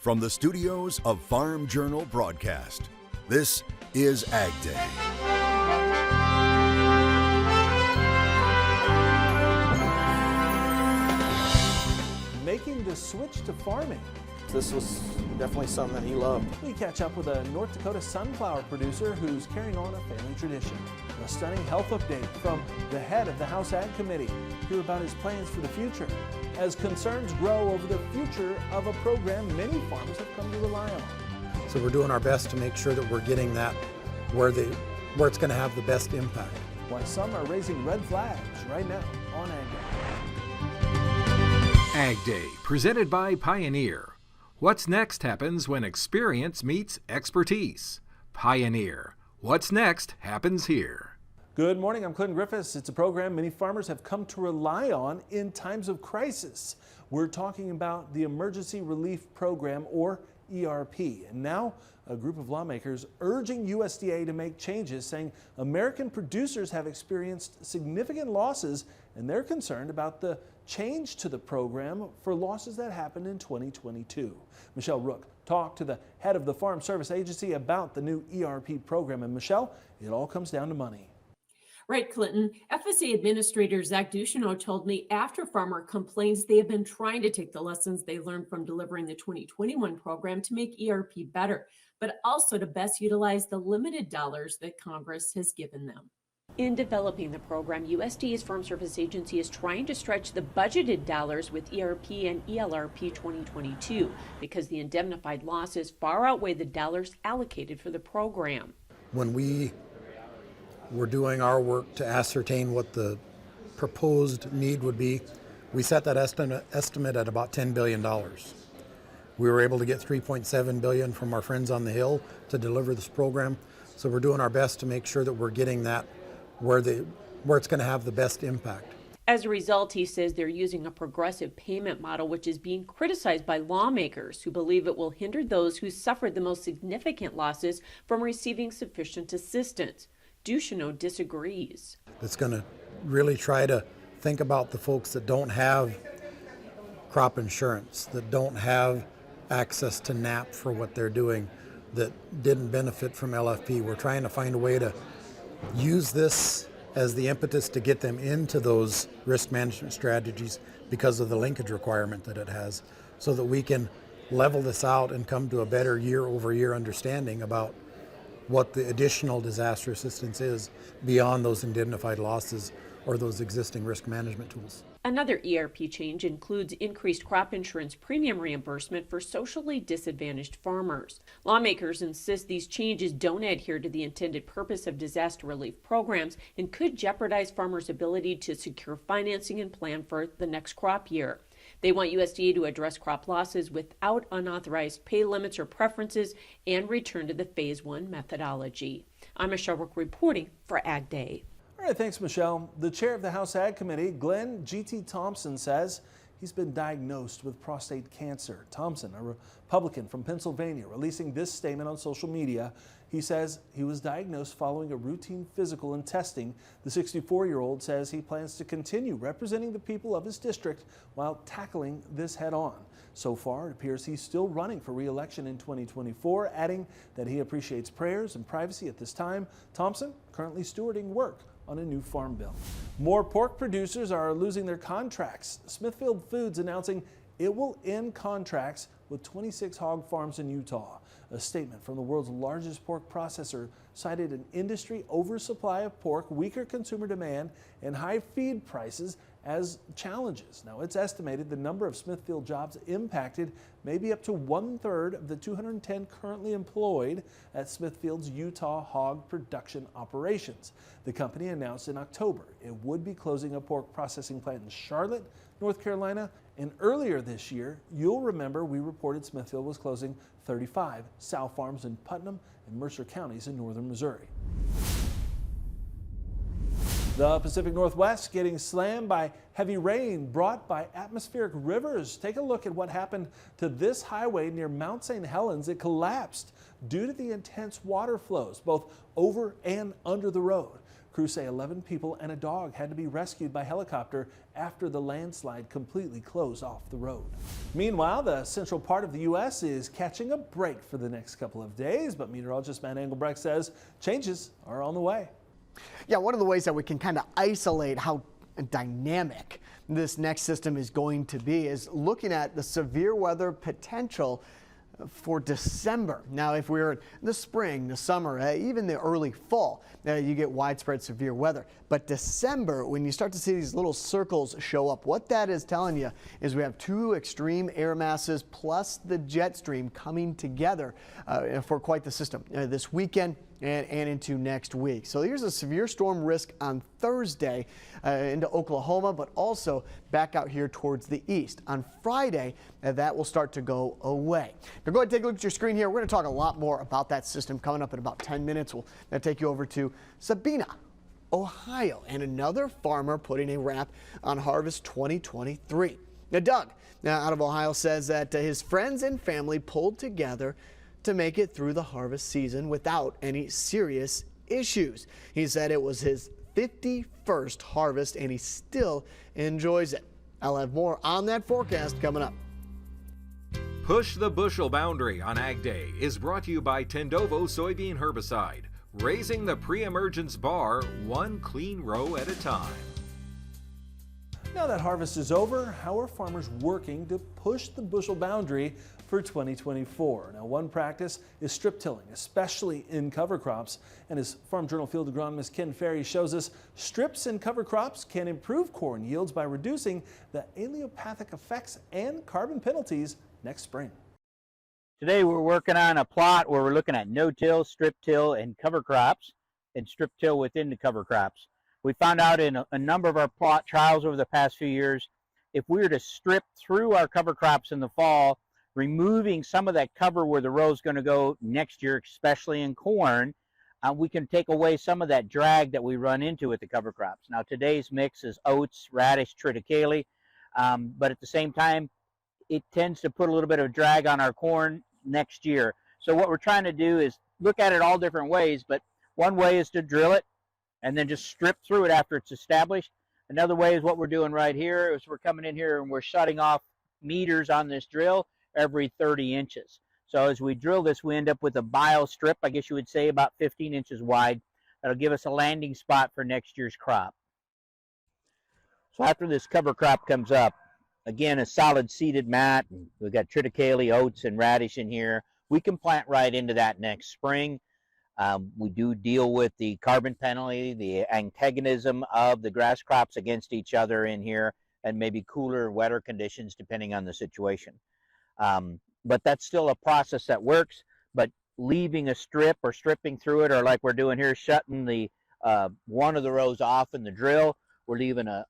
From the studios of Farm Journal Broadcast, this is AgDay. Making the switch to farming. This was definitely something that he loved. We catch up with a North Dakota sunflower producer who's carrying on a family tradition. A stunning health update from the head of the House Ag Committee. Hear about his plans for the future. As concerns grow over the future of a program many farmers have come to rely on. So we're doing our best to make sure that we're getting that where it's going to have the best impact. Why some are raising red flags right now on AgDay. AgDay, presented by Pioneer. What's next happens when experience meets expertise. Pioneer. What's next happens here. Good morning, I'm Clinton Griffiths. It's a program many farmers have come to rely on in times of crisis. We're talking about the Emergency Relief Program, or ERP. And now a group of lawmakers urging USDA to make changes, saying American producers have experienced significant losses and they're concerned about the change to the program for losses that happened in 2022. Michelle Rook talked to the head of the Farm Service Agency about the new ERP program. And Michelle, it all comes down to money. Right, Clinton. FSA Administrator Zach Ducheneau told me after farmer complains they have been trying to take the lessons they learned from delivering the 2021 program to make ERP better, but also to best utilize the limited dollars that Congress has given them. In developing the program, USDA's Farm Service Agency is trying to stretch the budgeted dollars with ERP and ELRP 2022 because the indemnified losses far outweigh the dollars allocated for the program. When we were doing our work to ascertain what the proposed need would be, we set that estimate at about $10 billion. We were able to get $3.7 billion from our friends on the Hill to deliver this program. So we're doing our best to make sure that we're getting that where it's going to have the best impact. As a result, he says they're using a progressive payment model, which is being criticized by lawmakers who believe it will hinder those who suffered the most significant losses from receiving sufficient assistance. Ducheneau disagrees. It's going to really try to think about the folks that don't have crop insurance, that don't have access to NAP for what they're doing, that didn't benefit from LFP. We're trying to find a way to use this as the impetus to get them into those risk management strategies because of the linkage requirement that it has, so that we can level this out and come to a better year-over-year understanding about what the additional disaster assistance is beyond those indemnified losses or those existing risk management tools. Another ERP change includes increased crop insurance premium reimbursement for socially disadvantaged farmers. Lawmakers insist these changes don't adhere to the intended purpose of disaster relief programs and could jeopardize farmers' ability to secure financing and plan for the next crop year. They want USDA to address crop losses without unauthorized pay limits or preferences and return to the Phase 1 methodology. I'm Michelle Rook reporting for AgDay. All right, thanks, Michelle. The chair of the House Ag Committee, Glenn G.T. Thompson, says he's been diagnosed with prostate cancer. Thompson, a Republican from Pennsylvania, releasing this statement on social media. He says he was diagnosed following a routine physical and testing. The 64-year-old says he plans to continue representing the people of his district while tackling this head-on. So far, it appears he's still running for re-election in 2024, adding that he appreciates prayers and privacy at this time. Thompson currently stewarding work on a new farm bill. More pork producers are losing their contracts. Smithfield Foods announcing it will end contracts with 26 hog farms in Utah. A statement from the world's largest pork processor cited an industry oversupply of pork, weaker consumer demand, and high feed prices as challenges. Now, it's estimated the number of Smithfield jobs impacted may be up to 1/3 of the 210 currently employed at Smithfield's Utah hog production operations. The company announced in October it would be closing a pork processing plant in Charlotte, North Carolina, and earlier this year, you'll remember we reported Smithfield was closing 35 sow farms in Putnam and Mercer counties in northern Missouri. The Pacific Northwest getting slammed by heavy rain brought by atmospheric rivers. Take a look at what happened to this highway near Mount St. Helens. It collapsed due to the intense water flows, both over and under the road. Crews say 11 people and a dog had to be rescued by helicopter after the landslide completely closed off the road. Meanwhile, the central part of the U.S. is catching a break for the next couple of days, but meteorologist Matt Engelbrecht says changes are on the way. Yeah, one of the ways that we can kind of isolate how dynamic this next system is going to be is looking at the severe weather potential for December. Now, if we're in the spring, the summer, even the early fall, you get widespread severe weather. But December, when you start to see these little circles show up, what that is telling you is we have two extreme air masses plus the jet stream coming together for quite the system this weekend and into next week. So here's a severe storm risk on Thursday into Oklahoma, but also back out here towards the east. On Friday, that will start to go away. Now go ahead and take a look at your screen here. We're going to talk a lot more about that system coming up in about 10 minutes. We'll take you over to Sabina, Ohio, and another farmer putting a wrap on harvest 2023. Now Doug, out of Ohio, says that his friends and family pulled together to make it through the harvest season without any serious issues. He said it was his 51st harvest and he still enjoys it. I'll have more on that forecast coming up. Push the Bushel Boundary on Ag Day is brought to you by Tendovo Soybean Herbicide, raising the pre-emergence bar one clean row at a time. Now that harvest is over, how are farmers working to push the bushel boundary for 2024? Now, one practice is strip tilling, especially in cover crops. And as Farm Journal field agronomist Ken Ferry shows us, strips in cover crops can improve corn yields by reducing the allelopathic effects and carbon penalties next spring. Today we're working on a plot where we're looking at no-till, strip-till, and cover crops, and strip-till within the cover crops. We found out in a number of our plot trials over the past few years, if we were to strip through our cover crops in the fall, removing some of that cover where the row is going to go next year, especially in corn, we can take away some of that drag that we run into with the cover crops. Now today's mix is oats, radish, triticale, but at the same time, it tends to put a little bit of drag on our corn next year. So what we're trying to do is look at it all different ways, but one way is to drill it and then just strip through it after it's established. Another way is what we're doing right here is we're coming in here and we're shutting off meters on this drill every 30 inches. So as we drill this, we end up with a bio strip, I guess you would say about 15 inches wide. That'll give us a landing spot for next year's crop. So after this cover crop comes up, again, a solid seeded mat, we've got triticale, oats, and radish in here. We can plant right into that next spring. We do deal with the carbon penalty, the antagonism of the grass crops against each other in here, and maybe cooler, wetter conditions depending on the situation. But that's still a process that works, but leaving a strip or stripping through it, or like we're doing here, shutting the one of the rows off in the drill, we're leaving a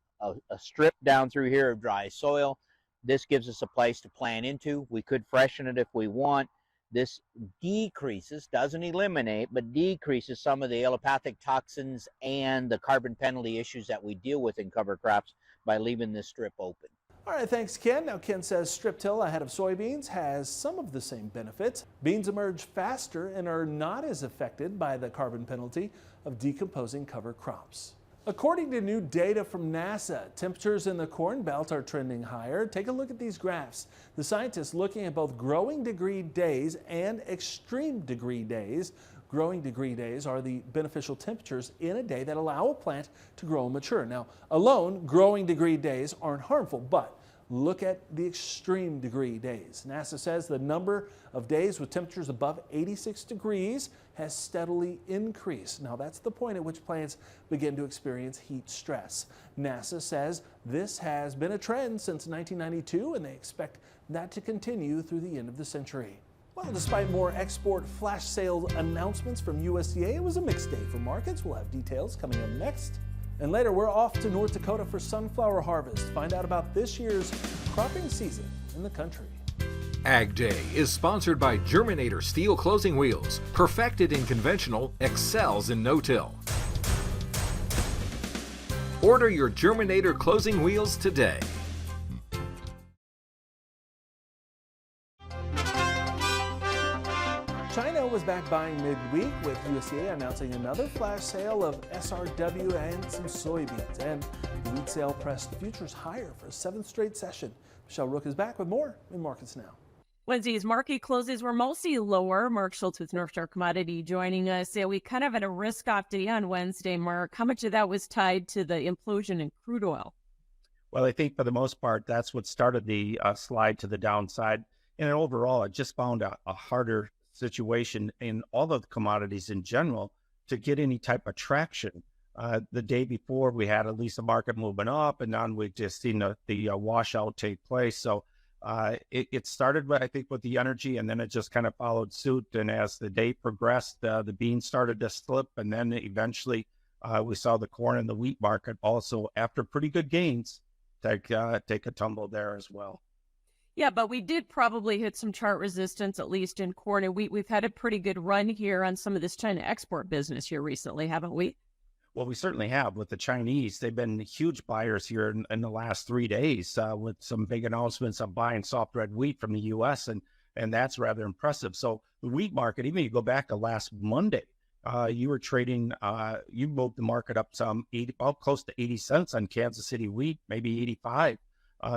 strip down through here of dry soil. This gives us a place to plant into. We could freshen it if we want. This decreases, doesn't eliminate, but decreases some of the allelopathic toxins and the carbon penalty issues that we deal with in cover crops by leaving this strip open. All right, thanks, Ken. Now, Ken says strip till ahead of soybeans has some of the same benefits. Beans emerge faster and are not as affected by the carbon penalty of decomposing cover crops. According to new data from NASA, temperatures in the Corn Belt are trending higher. Take a look at these graphs. The scientists looking at both growing degree days and extreme degree days. Growing degree days are the beneficial temperatures in a day that allow a plant to grow and mature. Now, alone, growing degree days aren't harmful, but look at the extreme degree days. NASA says the number of days with temperatures above 86 degrees has steadily increased. Now that's the point at which plants begin to experience heat stress. NASA says this has been a trend since 1992 and they expect that to continue through the end of the century. Well, despite more export flash sale announcements from USDA, it was a mixed day for markets. We'll have details coming up next. And later, we're off to North Dakota for sunflower harvest. Find out about this year's cropping season in the country. Ag Day is sponsored by Germinator Steel Closing Wheels. Perfected in conventional, excels in no-till. Order your Germinator Closing Wheels today. China was back buying midweek, with USDA announcing another flash sale of SRW and some soybeans. And the wheat sale pressed futures higher for a 7th straight session. Michelle Rook is back with more in Markets Now. Wednesday's market closes were mostly lower. Mark Schultz with North Star Commodity joining us. We kind of had a risk-off day on Wednesday, Mark. How much of that was tied to the implosion in crude oil? Well, I think for the most part, that's what started the slide to the downside. And overall, it just found a harder situation in all of the commodities in general to get any type of traction. The day before, we had at least the market moving up, and now we've just seen the washout take place. So it started, I think, with the energy, and then it just kind of followed suit. And as the day progressed, the beans started to slip, and then eventually we saw the corn and the wheat market also, after pretty good gains, take a tumble there as well. Yeah, but we did probably hit some chart resistance, at least in corn and wheat. We've had a pretty good run here on some of this China export business here recently, haven't we? Well, we certainly have. With the Chinese, they've been huge buyers here in the last 3 days with some big announcements of buying soft red wheat from the U.S., and that's rather impressive. So the wheat market, even you go back to last Monday, you were trading, you moved the market up some close to 80 cents on Kansas City wheat, maybe 85.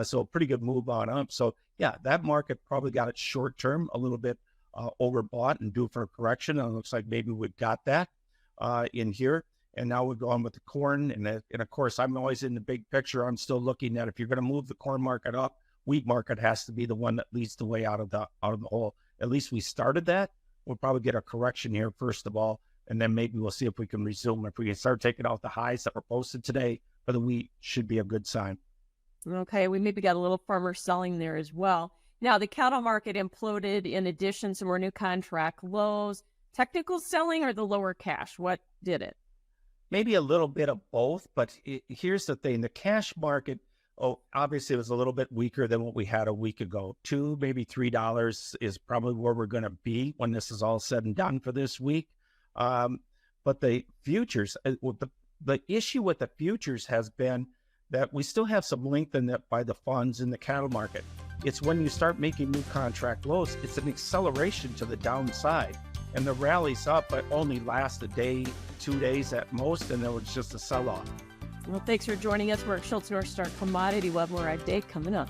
So a pretty good move on up. So yeah, that market probably got it short term, a little bit overbought and due for a correction. And it looks like maybe we've got that in here. And now we're going with the corn. And of course, I'm always in the big picture. I'm still looking at, if you're going to move the corn market up, wheat market has to be the one that leads the way out of the hole. At least we started that. We'll probably get a correction here first of all, and then maybe we'll see if we can resume. If we can start taking out the highs that were posted today for the wheat, should be a good sign. Okay, we maybe got a little farmer selling there as well. Now, the cattle market imploded. In addition, some more new contract lows. Technical selling or the lower cash? What did it? Maybe a little bit of both, but here's the thing. The cash market, obviously it was a little bit weaker than what we had a week ago. $2, maybe $3 is probably where we're going to be when this is all said and done for this week. But the futures, the issue with the futures has been that we still have some lengthen by the funds in the cattle market. It's when you start making new contract lows, it's an acceleration to the downside. And the rallies up, but only last a day, 2 days at most, and then it's just a sell-off. Well, thanks for joining us. Mark Schultz, North Star Commodity. We'll have more AgDay coming up.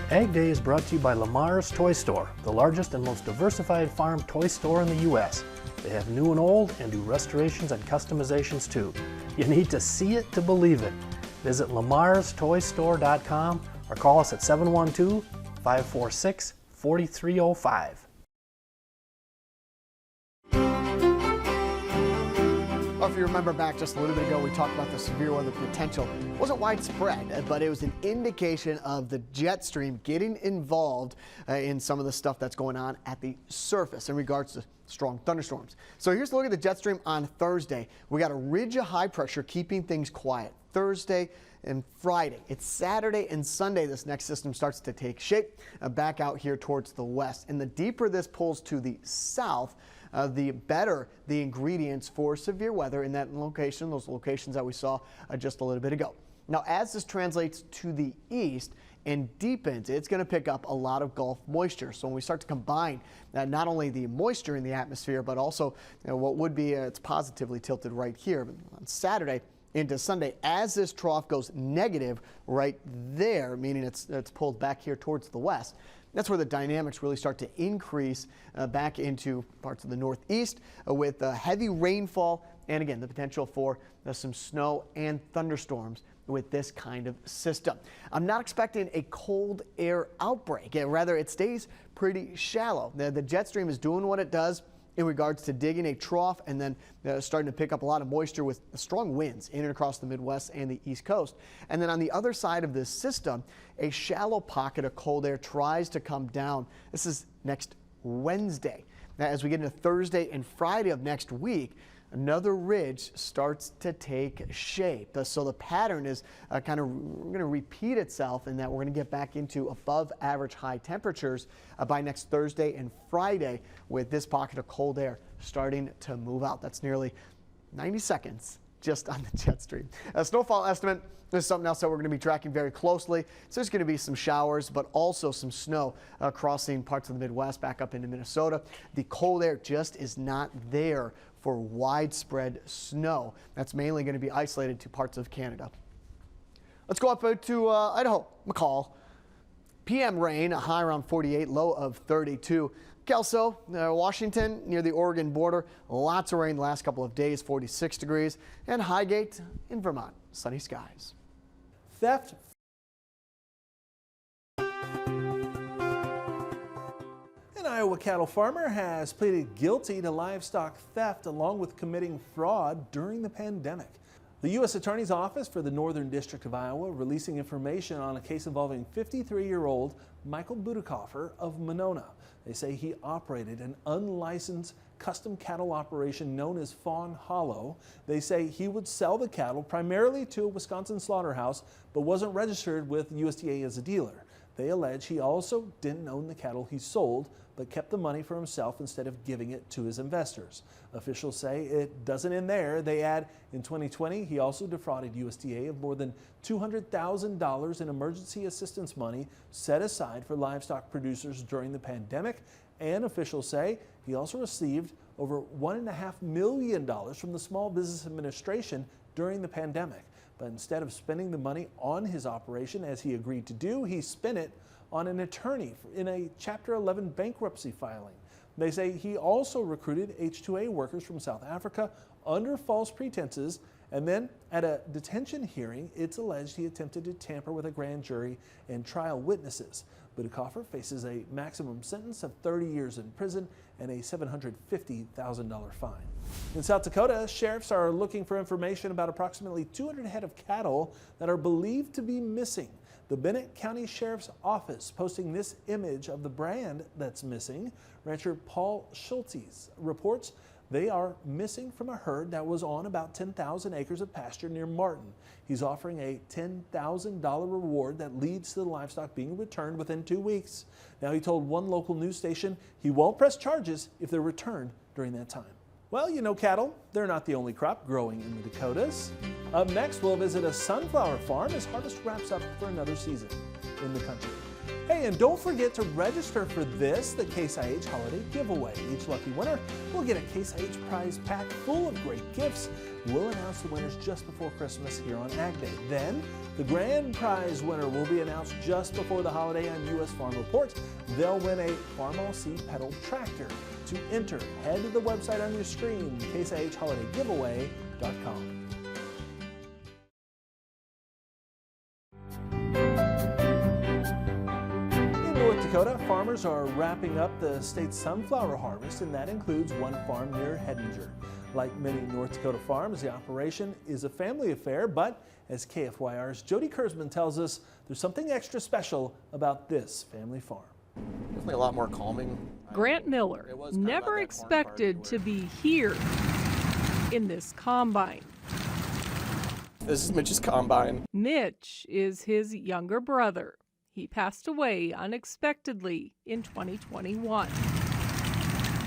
AgDay is brought to you by Lamar's Toy Store, the largest and most diversified farm toy store in the U.S. They have new and old and do restorations and customizations too. You need to see it to believe it. Visit lamarstoystore.com or call us at 712-546-4305. Well, if you remember back just a little bit ago, we talked about the severe weather potential. It wasn't widespread, but it was an indication of the jet stream getting involved in some of the stuff that's going on at the surface in regards to strong thunderstorms. So here's a look at the jet stream on Thursday. We got a ridge of high pressure keeping things quiet Thursday and Friday. It's Saturday and Sunday this next system starts to take shape back out here towards the west. And the deeper this pulls to the south, the better the ingredients for severe weather in that location, those locations that we saw just a little bit ago. Now, as this translates to the east and deepens, it's going to pick up a lot of Gulf moisture. So when we start to combine not only the moisture in the atmosphere, but also what would be, it's positively tilted right here on Saturday into Sunday, as this trough goes negative right there, meaning it's pulled back here towards the west. That's where the dynamics really start to increase back into parts of the northeast with heavy rainfall and, again, the potential for some snow and thunderstorms with this kind of system. I'm not expecting a cold air outbreak. Rather, it stays pretty shallow. The jet stream is doing what it does in regards to digging a trough and then starting to pick up a lot of moisture with strong winds in and across the Midwest and the East Coast. And then on the other side of this system, a shallow pocket of cold air tries to come down. This is next Wednesday. Now, as we get into Thursday and Friday of next week, another ridge starts to take shape. So the pattern is kind of going to repeat itself in that we're going to get back into above average high temperatures by next Thursday and Friday with this pocket of cold air starting to move out. That's nearly 90 seconds just on the jet stream. A snowfall estimate is something else that we're going to be tracking very closely. So there's going to be some showers, but also some snow crossing parts of the Midwest back up into Minnesota. The cold air just is not there for widespread snow. That's mainly going to be isolated to parts of Canada. Let's go up to Idaho, McCall. PM rain, a high around 48, low of 32. Kelso, Washington, near the Oregon border. Lots of rain the last couple of days, 46 degrees. And Highgate in Vermont, sunny skies. Theft. An Iowa cattle farmer has pleaded guilty to livestock theft along with committing fraud during the pandemic. The U.S. Attorney's Office for the Northern District of Iowa releasing information on a case involving 53-year-old Michael Budikofer of Monona. They say he operated an unlicensed custom cattle operation known as Fawn Hollow. They say he would sell the cattle primarily to a Wisconsin slaughterhouse, but wasn't registered with USDA as a dealer. They allege he also didn't own the cattle he sold, but kept the money for himself instead of giving it to his investors. Officials say it doesn't end there. They add, in 2020, he also defrauded USDA of more than $200,000 in emergency assistance money set aside for livestock producers during the pandemic. And officials say he also received over $1.5 million from the Small Business Administration during the pandemic. But instead of spending the money on his operation as he agreed to do, he spent it on an attorney in a Chapter 11 bankruptcy filing. They say he also recruited H-2A workers from South Africa under false pretenses, and then at a detention hearing, it's alleged he attempted to tamper with a grand jury and trial witnesses. Budikofer faces a maximum sentence of 30 years in prison and a $750,000 fine. In South Dakota, sheriffs are looking for information about approximately 200 head of cattle that are believed to be missing. The Bennett County Sheriff's Office posting this image of the brand that's missing. Rancher Paul Schultes reports they are missing from a herd that was on about 10,000 acres of pasture near Martin. He's offering a $10,000 reward that leads to the livestock being returned within 2 weeks. Now, he told one local news station he won't press charges if they're returned during that time. Well, you know, cattle, they're not the only crop growing in the Dakotas. Up next, we'll visit a sunflower farm as harvest wraps up for another season in the country. Hey, and don't forget to register for the Case IH Holiday Giveaway. Each lucky winner will get a Case IH prize pack full of great gifts. We'll announce the winners just before Christmas here on AgDay. Then, the grand prize winner will be announced just before the holiday on U.S. Farm Report. They'll win a Farmall C pedal tractor. To enter, head to the website on your screen, caseihholidaygiveaway.com. North Dakota, farmers are wrapping up the state's sunflower harvest, and that includes one farm near Hettinger. Like many North Dakota farms, the operation is a family affair, but as KFYR's Jody Kurzman tells us, there's something extra special about this family farm. Definitely a lot more calming. Grant Miller never expected to be here in this combine. This is Mitch's combine. Mitch is his younger brother. He passed away unexpectedly in 2021.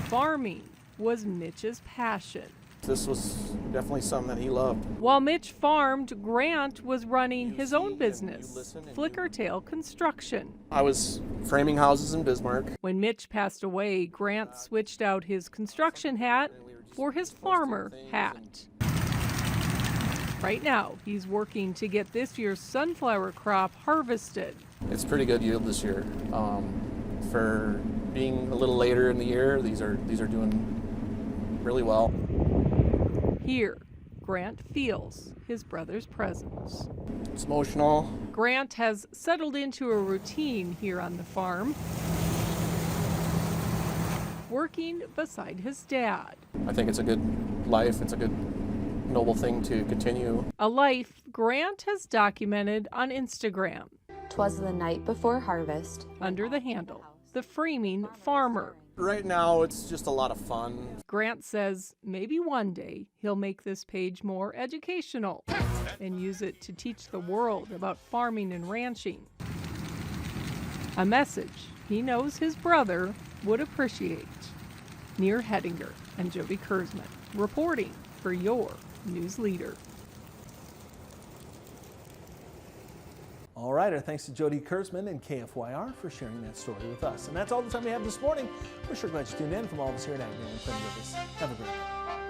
Farming was Mitch's passion. This was definitely something that he loved. While Mitch farmed, Grant was running his own business, Flickertail Construction. I was framing houses in Bismarck. When Mitch passed away, Grant switched out his construction hat for his farmer hat. Right now, he's working to get this year's sunflower crop harvested. It's pretty good yield this year. For being a little later in the year, these are doing really well. Here, Grant feels his brother's presence. It's emotional. Grant has settled into a routine here on the farm, working beside his dad. I think it's a good life. It's a good, noble thing to continue. A life Grant has documented on Instagram. 'Twas the night before harvest. Under the handle, The Framing Farmer. Right now, it's just a lot of fun. Grant says maybe one day he'll make this page more educational and use it to teach the world about farming and ranching. A message he knows his brother would appreciate. Near Hettinger and Jody Kurzman, reporting for your news leader. All right, our thanks to Jody Kurtzman and KFYR for sharing that story with us. And that's all the time we have this morning. We're sure glad you tuned in. From all of us here at AgDay and Friend Griffiths. Have a great day.